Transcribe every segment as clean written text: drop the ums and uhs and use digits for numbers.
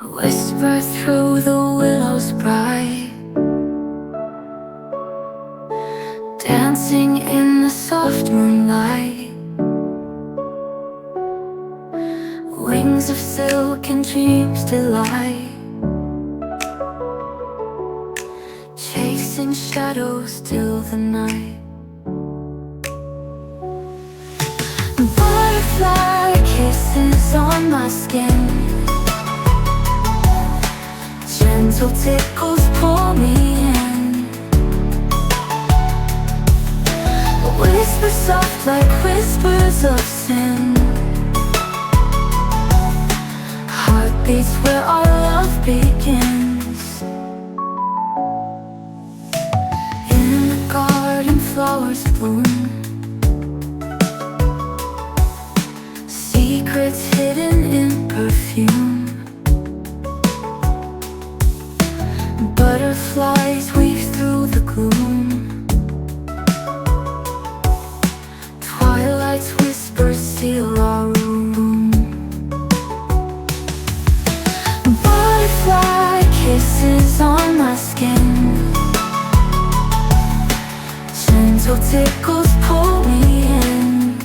Whisper through the willows bright, dancing in the soft moonlight. Wings of silk and dreams delight, chasing shadows till the night. Butterfly kisses on my skin, gentle tickles pull me in. Whispers soft like whispers of sin, heartbeats where our love begins. In the garden flowers bloom, secrets hidden in perfume. Butterflies weave through the gloom, twilight's whispers seal our room. Butterfly kisses on my skin, gentle tickles pull me in.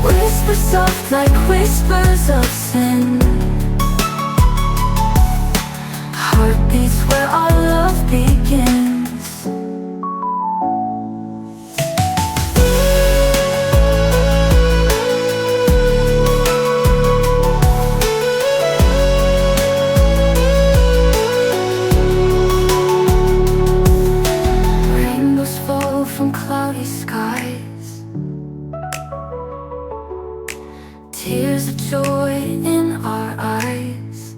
Whispers soft like whispers of sin, heartbeats where our love begins. Rainbows fall from cloudy skies, tears of joy in our eyes.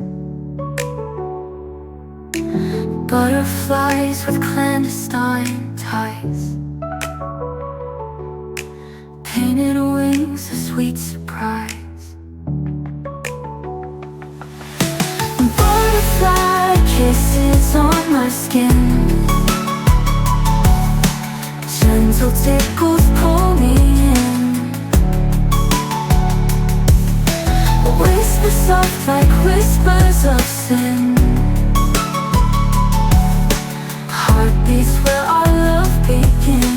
Butterflies with clandestine ties, painted wings, a sweet surprise. Butterfly kisses on my skin, gentle tickles pull me in. Whispers soft like whispers of sin, heartbeats where our love begins.